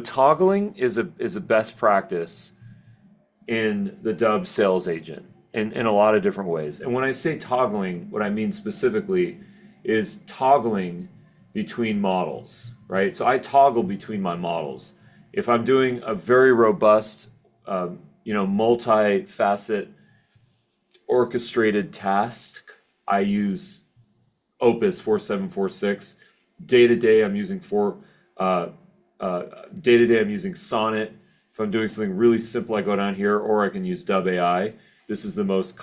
Toggling is a best practice in the Dubb sales agent in a lot of different ways. And when I say toggling, what I mean specifically is toggling between models, right? So I toggle between my models. If I'm doing a very robust, multi-facet orchestrated task, I use Opus 4746. Day to day, I'm using Sonnet. If I'm doing something really simple, I go down here, or I can use Dubb AI. This is the most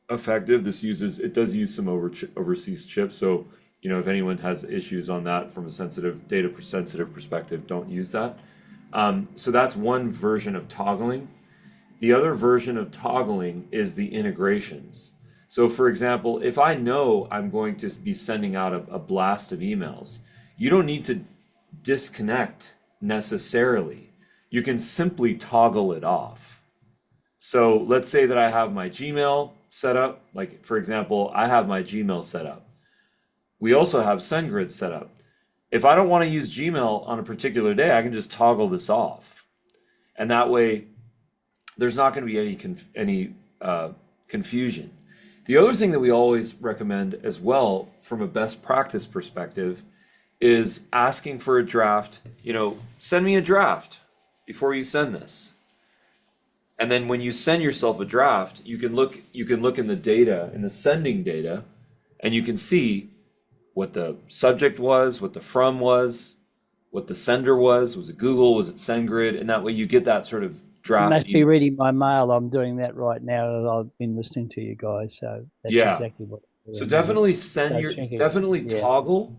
effective. It does use some overseas chips, so if anyone has issues on that from a data sensitive perspective, don't use that. So that's one version of toggling. The other version of toggling is the integrations. So for example, if I know I'm going to be sending out a blast of emails, you don't need to disconnect necessarily. You can simply toggle it off. So let's say that I have my Gmail set up. Like for example, I have my Gmail set up. We also have SendGrid set up. If I don't want to use Gmail on a particular day, I can just toggle this off. And that way, there's not going to be any confusion. The other thing that we always recommend as well from a best practice perspective is asking for a draft. Send me a draft before you send this. And then when you send yourself a draft, you can look in the data, in the sending data, and you can see what the subject was, what the from was, what the sender was it Google, was it SendGrid? And that way you get that sort of You draft. must be reading my mail. I'm doing that right now. I've been listening to you guys, so that's Yeah. exactly what I'm So doing. Yeah. So checking. definitely Yeah, toggle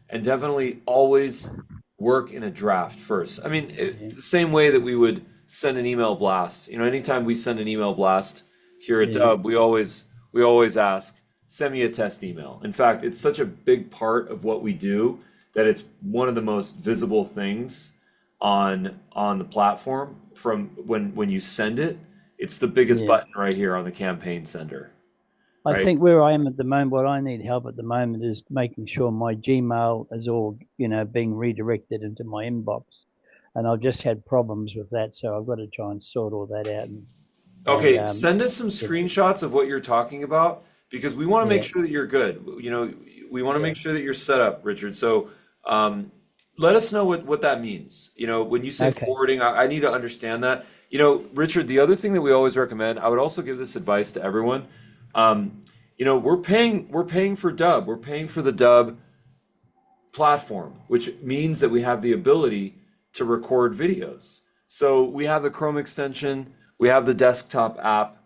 and definitely always work in a draft first. I mean, yeah, the same way that we would send an email blast. Anytime we send an email blast here at yeah, Dubb, we always ask, send me a test email. In fact, it's such a big part of what we do that it's one of the most visible things on the platform from when you send it. It's the biggest yeah. button right here on the campaign sender, I right? think where I am at the moment, what I need help at the moment is making sure my Gmail is all, being redirected into my inbox. And I've just had problems with that, so I've got to try and sort all that out. And Okay, send us some you know, screenshots of what you're talking about because we want to make yeah, sure that you're good. We want to yeah. make sure that you're set up, Richard. So, let us know what that means. When you say Okay, forwarding, I need to understand that. Richard, the other thing that we always recommend, I would also give this advice to everyone. We're paying for Dubb. We're paying for the Dubb platform, which means that we have the ability to record videos. So we have the Chrome extension, we have the desktop app.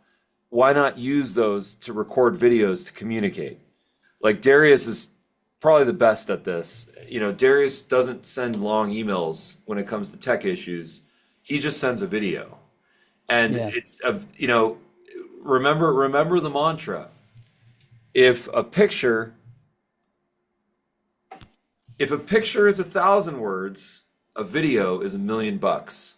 Why not use those to record videos to communicate? Like Darius is probably the best at this. Darius doesn't send long emails when it comes to tech issues. He just sends a video. And yeah, remember the mantra. If a picture if a picture is 1,000 words, a video is $1,000,000.